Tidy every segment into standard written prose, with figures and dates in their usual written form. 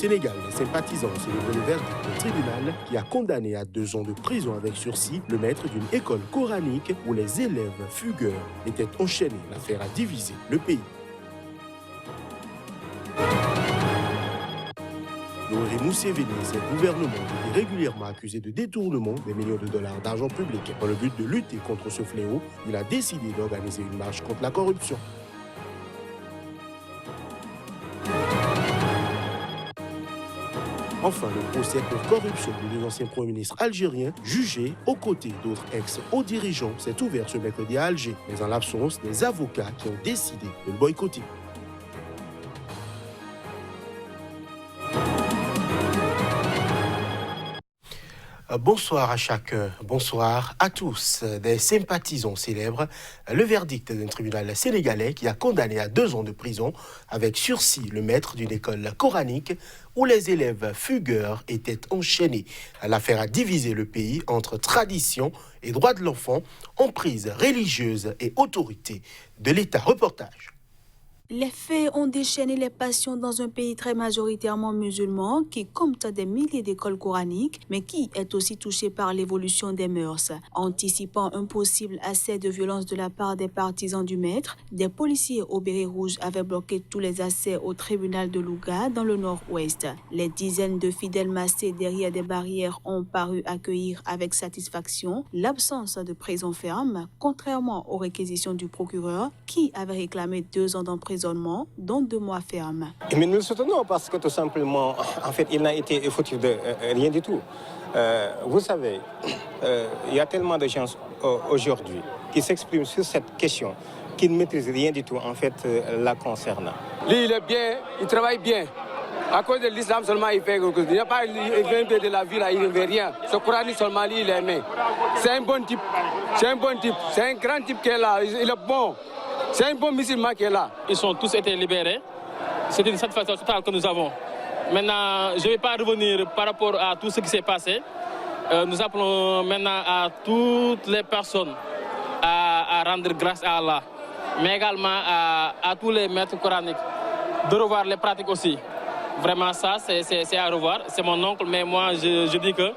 Sénégal, les sympathisants ont célébré le verdict du tribunal qui a condamné à 2 ans de prison avec sursis le maître d'une école coranique où les élèves fugueurs étaient enchaînés. L'affaire a divisé le pays. Yoweri Museveni et ses gouvernements ont été régulièrement accusés de détournement des millions de dollars d'argent public. Dans le but de lutter contre ce fléau, il a décidé d'organiser une marche contre la corruption. Enfin, le procès pour corruption de 2 anciens premiers ministres algériens jugés aux côtés d'autres ex-hauts dirigeants s'est ouvert ce mercredi à Alger, mais en l'absence des avocats qui ont décidé de le boycotter. Bonsoir à chacun, bonsoir à tous. Des sympathisants célèbrent le verdict d'un tribunal sénégalais qui a condamné à 2 ans de prison avec sursis le maître d'une école coranique où les élèves fugueurs étaient enchaînés. L'affaire a divisé le pays entre tradition et droits de l'enfant, emprise religieuse et autorité de l'État. Reportage. Les faits ont déchaîné les passions dans un pays très majoritairement musulman qui compte des milliers d'écoles coraniques, mais qui est aussi touché par l'évolution des mœurs. Anticipant un possible accès de violence de la part des partisans du maître, des policiers au béret rouge avaient bloqué tous les accès au tribunal de Louga dans le nord-ouest. Les dizaines de fidèles massés derrière des barrières ont paru accueillir avec satisfaction l'absence de prison ferme, contrairement aux réquisitions du procureur qui avait réclamé 2 ans d'emprisonnement dont 2 mois fermes. Mais nous le soutenons parce que tout simplement, en fait, il n'a été fautif de rien du tout. Vous savez, il y a tellement de gens aujourd'hui qui s'expriment sur cette question qui ne maîtrisent rien du tout, en fait, la concernant. Lui, il est bien, il travaille bien. À cause de l'islam seulement, il fait quelque chose. Il n'y a pas, il vient de la vie, là, il ne veut rien. Ce Coran seulement, lui, il aimé. C'est un bon type. C'est un bon type. C'est un grand type qui est là. Il est bon. C'est un bon musulman qui est là. Ils ont tous été libérés. C'est une satisfaction totale que nous avons. Maintenant, je ne vais pas revenir par rapport à tout ce qui s'est passé. Nous appelons maintenant à toutes les personnes à rendre grâce à Allah, mais également à tous les maîtres coraniques de revoir les pratiques aussi. Vraiment, ça, c'est à revoir. C'est mon oncle, mais moi, je dis que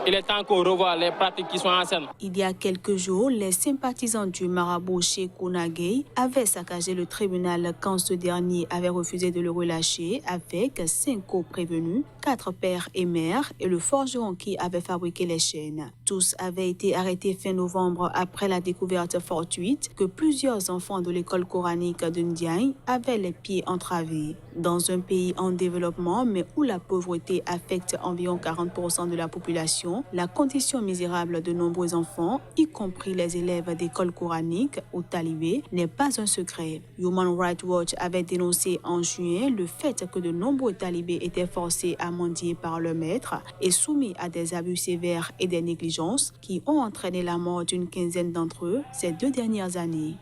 il est temps qu'on revoie les pratiques qui sont anciennes. Il y a quelques jours, les sympathisants du marabout Cheikh Nagay avaient saccagé le tribunal quand ce dernier avait refusé de le relâcher avec 5 co-prévenus, 4 pères et mères et le forgeron qui avait fabriqué les chaînes. Tous avaient été arrêtés fin novembre après la découverte fortuite que plusieurs enfants de l'école coranique de Ndiaye avaient les pieds entravés. Dans un pays en développement, mais où la pauvreté affecte environ 40% de la population, la condition misérable de nombreux enfants, y compris les élèves d'école coranique ou talibés, n'est pas un secret. Human Rights Watch avait dénoncé en juin le fait que de nombreux talibés étaient forcés à mendier par leur maître et soumis à des abus sévères et des négligences qui ont entraîné la mort d'une quinzaine d'entre eux ces 2 dernières années.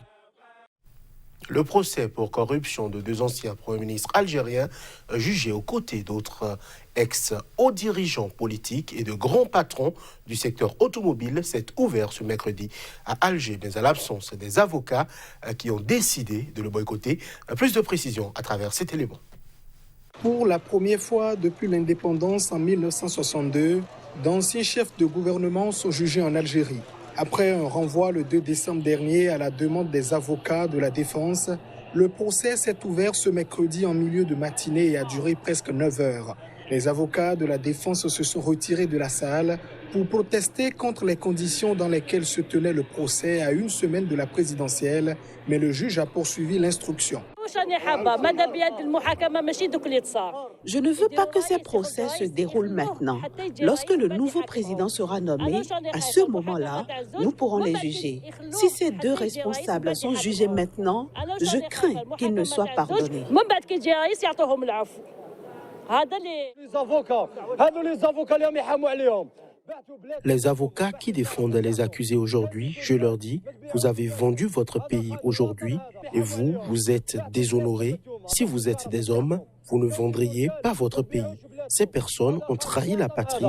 Le procès pour corruption de 2 anciens premiers ministres algériens jugés aux côtés d'autres ex-hauts dirigeants politiques et de grands patrons du secteur automobile s'est ouvert ce mercredi à Alger, mais à l'absence des avocats qui ont décidé de le boycotter. Plus de précisions à travers cet élément. Pour la première fois depuis l'indépendance en 1962, d'anciens chefs de gouvernement sont jugés en Algérie. Après un renvoi le 2 décembre dernier à la demande des avocats de la défense, le procès s'est ouvert ce mercredi en milieu de matinée et a duré presque 9 heures. Les avocats de la défense se sont retirés de la salle pour protester contre les conditions dans lesquelles se tenait le procès à 1 semaine de la présidentielle, mais le juge a poursuivi l'instruction. Je ne veux pas que ces procès se déroulent maintenant. Lorsque le nouveau président sera nommé, à ce moment-là, nous pourrons les juger. Si ces 2 responsables sont jugés maintenant, je crains qu'ils ne soient pardonnés. Les avocats qui défendent les accusés aujourd'hui, je leur dis, vous avez vendu votre pays aujourd'hui et vous êtes déshonorés. Si vous êtes des hommes, vous ne vendriez pas votre pays. Ces personnes ont trahi la patrie.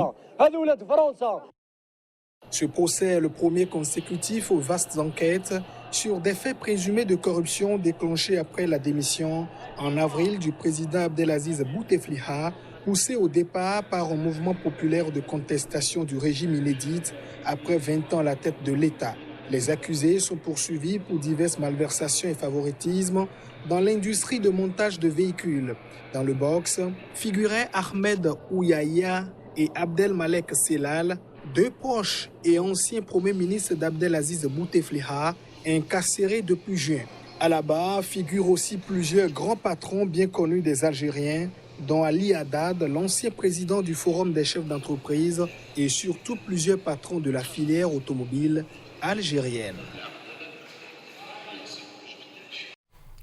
Ce procès est le premier consécutif aux vastes enquêtes sur des faits présumés de corruption déclenchés après la démission en avril du président Abdelaziz Bouteflika poussé au départ par un mouvement populaire de contestation du régime inédit après 20 ans à la tête de l'État. Les accusés sont poursuivis pour diverses malversations et favoritismes dans l'industrie de montage de véhicules. Dans le box figuraient Ahmed Ouyaya et Abdelmalek Selal, deux proches et anciens premiers ministres d'Abdelaziz Bouteflika, incarcérés depuis juin. À la barre figurent aussi plusieurs grands patrons bien connus des Algériens, dont Ali Haddad, l'ancien président du Forum des chefs d'entreprise, et surtout plusieurs patrons de la filière automobile algérienne.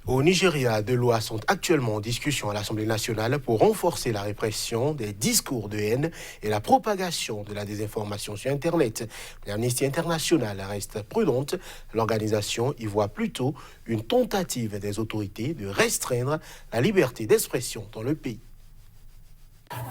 Au Nigeria, deux lois sont actuellement en discussion à l'Assemblée nationale pour renforcer la répression des discours de haine et la propagation de la désinformation sur Internet. L'Amnesty International reste prudente. L'organisation y voit plutôt une tentative des autorités de restreindre la liberté d'expression dans le pays.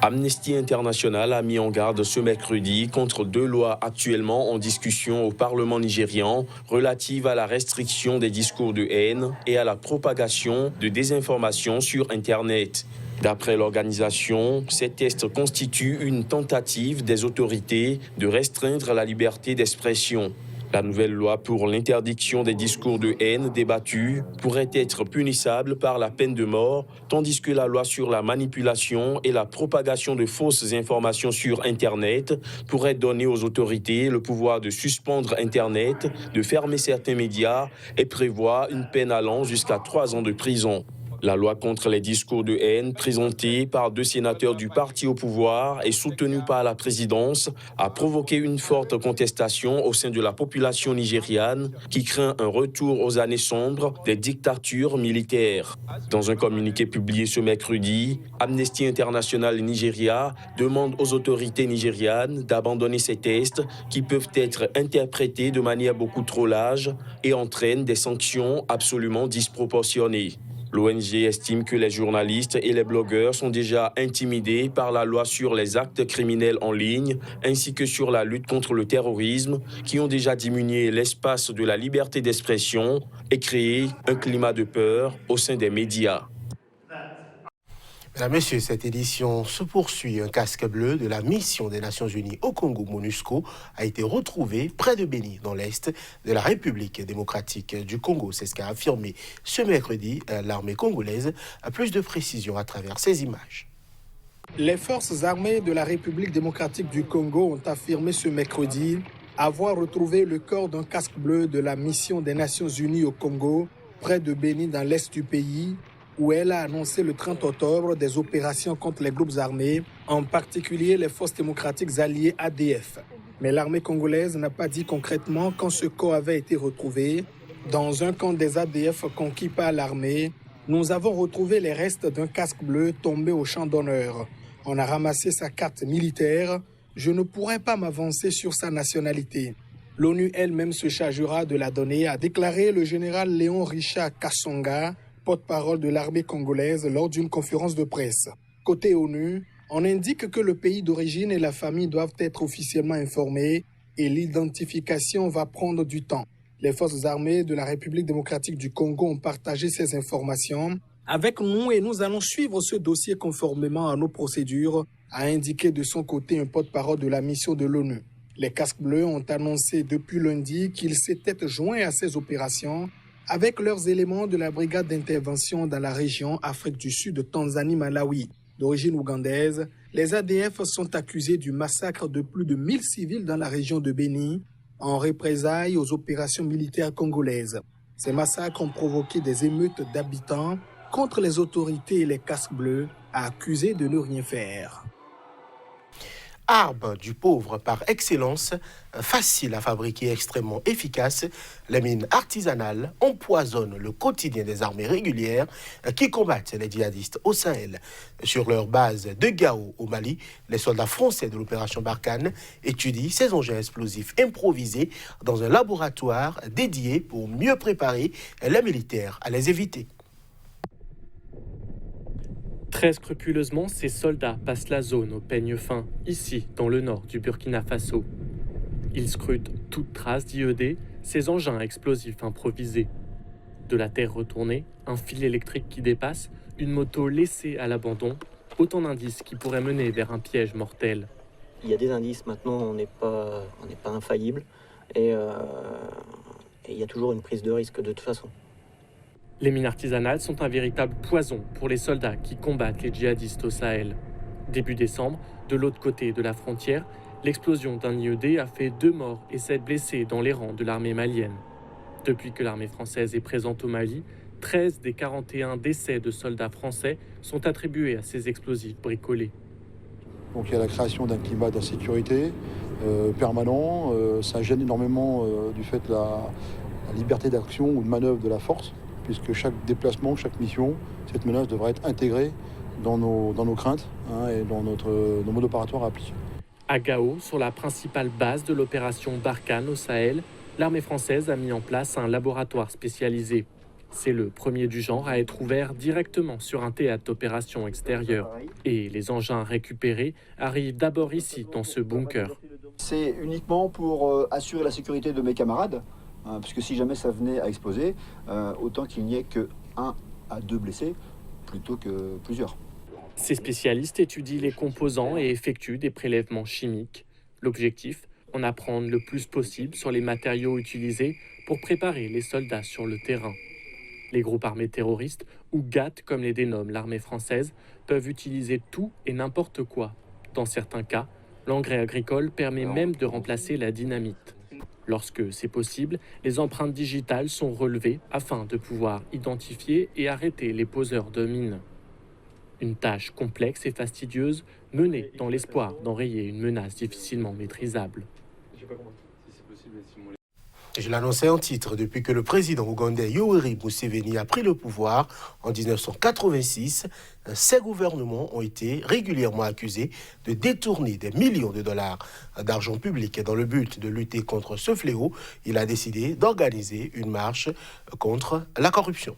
Amnesty International a mis en garde ce mercredi contre deux lois actuellement en discussion au Parlement nigérian relatives à la restriction des discours de haine et à la propagation de désinformation sur Internet. D'après l'organisation, ces tests constituent une tentative des autorités de restreindre la liberté d'expression. La nouvelle loi pour l'interdiction des discours de haine débattue pourrait être punissable par la peine de mort, tandis que la loi sur la manipulation et la propagation de fausses informations sur Internet pourrait donner aux autorités le pouvoir de suspendre Internet, de fermer certains médias et prévoit une peine allant jusqu'à 3 ans de prison. La loi contre les discours de haine, présentée par 2 sénateurs du parti au pouvoir et soutenue par la présidence, a provoqué une forte contestation au sein de la population nigériane qui craint un retour aux années sombres des dictatures militaires. Dans un communiqué publié ce mercredi, Amnesty International Nigeria demande aux autorités nigérianes d'abandonner ces tests qui peuvent être interprétés de manière beaucoup trop large et entraînent des sanctions absolument disproportionnées. L'ONG estime que les journalistes et les blogueurs sont déjà intimidés par la loi sur les actes criminels en ligne ainsi que sur la lutte contre le terrorisme qui ont déjà diminué l'espace de la liberté d'expression et créé un climat de peur au sein des médias. Mesdames, Messieurs, cette édition se poursuit. Un casque bleu de la mission des Nations Unies au Congo, MONUSCO, a été retrouvé près de Béni, dans l'est de la République démocratique du Congo. C'est ce qu'a affirmé ce mercredi l'armée congolaise. Plus de précisions à travers ces images. Les forces armées de la République démocratique du Congo ont affirmé ce mercredi avoir retrouvé le corps d'un casque bleu de la mission des Nations Unies au Congo, près de Béni, dans l'est du pays, où elle a annoncé le 30 octobre des opérations contre les groupes armés, en particulier les forces démocratiques alliées ADF. Mais l'armée congolaise n'a pas dit concrètement quand ce corps avait été retrouvé. Dans un camp des ADF conquis par l'armée, nous avons retrouvé les restes d'un casque bleu tombé au champ d'honneur. On a ramassé sa carte militaire. Je ne pourrais pas m'avancer sur sa nationalité. L'ONU elle-même se chargera de la donner, a déclaré le général Léon Richard Kassonga, porte-parole de l'armée congolaise lors d'une conférence de presse. Côté ONU, on indique que le pays d'origine et la famille doivent être officiellement informés et l'identification va prendre du temps. Les forces armées de la République démocratique du Congo ont partagé ces informations avec nous et nous allons suivre ce dossier conformément à nos procédures, a indiqué de son côté un porte-parole de la mission de l'ONU. Les casques bleus ont annoncé depuis lundi qu'ils s'étaient joints à ces opérations avec leurs éléments de la brigade d'intervention dans la région Afrique du Sud, Tanzanie, Malawi. D'origine ougandaise, les ADF sont accusés du massacre de plus de 1000 civils dans la région de Béni, en représailles aux opérations militaires congolaises. Ces massacres ont provoqué des émeutes d'habitants contre les autorités et les casques bleus, accusés de ne rien faire. Arme du pauvre par excellence, facile à fabriquer, extrêmement efficace, les mines artisanales empoisonnent le quotidien des armées régulières qui combattent les djihadistes au Sahel. Sur leur base de Gao au Mali, les soldats français de l'opération Barkhane étudient ces engins explosifs improvisés dans un laboratoire dédié pour mieux préparer les militaires à les éviter. Très scrupuleusement, ces soldats passent la zone au peigne fin, ici, dans le nord du Burkina Faso. Ils scrutent toute trace d'IED, ces engins explosifs improvisés. De la terre retournée, un fil électrique qui dépasse, une moto laissée à l'abandon, Autant d'indices qui pourraient mener vers un piège mortel. Il y a des indices maintenant, on n'est pas infaillible et il y a toujours une prise de risque de toute façon. Les mines artisanales sont un véritable poison pour les soldats qui combattent les djihadistes au Sahel. Début décembre, de l'autre côté de la frontière, l'explosion d'un IED a fait 2 morts et 7 blessés dans les rangs de l'armée malienne. Depuis que l'armée française est présente au Mali, 13 des 41 décès de soldats français sont attribués à ces explosifs bricolés. Donc il y a la création d'un climat d'insécurité permanent. Ça gêne énormément du fait de la liberté d'action ou de manœuvre de la force, puisque chaque déplacement, chaque mission, cette menace devrait être intégrée dans nos craintes et dans nos modes opératoires à appliquer. À Gao, sur la principale base de l'opération Barkhane au Sahel, l'armée française a mis en place un laboratoire spécialisé. C'est le premier du genre à être ouvert directement sur un théâtre d'opération extérieur. Et les engins récupérés arrivent d'abord ici, dans ce bunker. C'est uniquement pour assurer la sécurité de mes camarades, parce que si jamais ça venait à exploser, autant qu'il n'y ait que 1 à 2 blessés, plutôt que plusieurs. Ces spécialistes étudient les composants et effectuent des prélèvements chimiques. L'objectif, en apprendre le plus possible sur les matériaux utilisés pour préparer les soldats sur le terrain. Les groupes armés terroristes, ou GAT comme les dénomme l'armée française, peuvent utiliser tout et n'importe quoi. Dans certains cas, l'engrais agricole permet même de remplacer la dynamite. Lorsque c'est possible, les empreintes digitales sont relevées afin de pouvoir identifier et arrêter les poseurs de mines. Une tâche complexe et fastidieuse menée dans l'espoir d'enrayer une menace difficilement maîtrisable. Je l'annonçais en titre, depuis que le président ougandais Yoweri Museveni a pris le pouvoir en 1986, ses gouvernements ont été régulièrement accusés de détourner des millions de dollars d'argent public. Et dans le but de lutter contre ce fléau, il a décidé d'organiser une marche contre la corruption.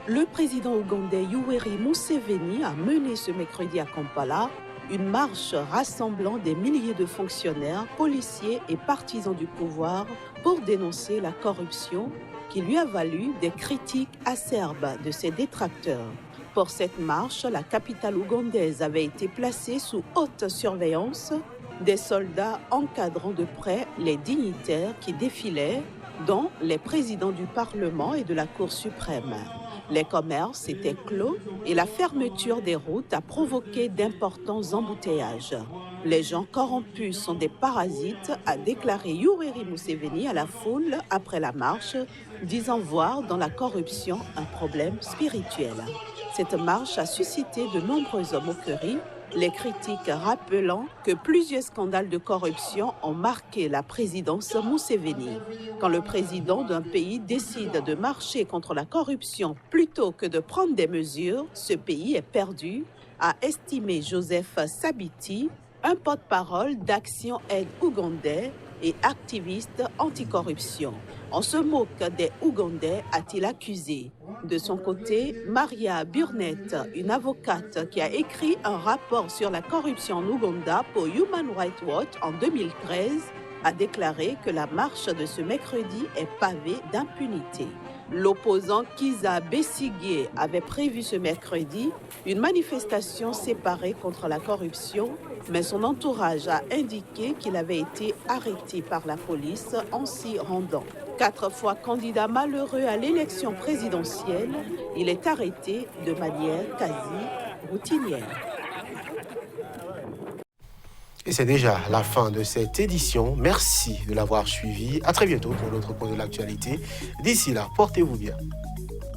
Le président ougandais Yoweri Museveni a mené ce mercredi à Kampala une marche rassemblant des milliers de fonctionnaires, policiers et partisans du pouvoir pour dénoncer la corruption qui lui a valu des critiques acerbes de ses détracteurs. Pour cette marche, la capitale ougandaise avait été placée sous haute surveillance, des soldats encadrant de près les dignitaires qui défilaient, dont les présidents du Parlement et de la Cour suprême. Les commerces étaient clos et la fermeture des routes a provoqué d'importants embouteillages. Les gens corrompus sont des parasites, a déclaré Yoweri Museveni à la foule après la marche, disant voir dans la corruption un problème spirituel. Cette marche a suscité de nombreuses moqueries, les critiques rappelant que plusieurs scandales de corruption ont marqué la présidence Museveni. Quand le président d'un pays décide de marcher contre la corruption plutôt que de prendre des mesures, ce pays est perdu, a estimé Joseph Sabiti, un porte-parole d'Action Aide Ougandais et activiste anticorruption. On se moque des Ougandais, a-t-il accusé. De son côté, Maria Burnett, une avocate qui a écrit un rapport sur la corruption en Ouganda pour Human Rights Watch en 2013, a déclaré que la marche de ce mercredi est pavée d'impunité. L'opposant Kizza Besigye avait prévu ce mercredi une manifestation séparée contre la corruption, mais son entourage a indiqué qu'il avait été arrêté par la police en s'y rendant. 4 fois candidat malheureux à l'élection présidentielle, il est arrêté de manière quasi routinière. Et c'est déjà la fin de cette édition. Merci de l'avoir suivi. À très bientôt pour l'autre point de l'actualité. D'ici là, portez-vous bien.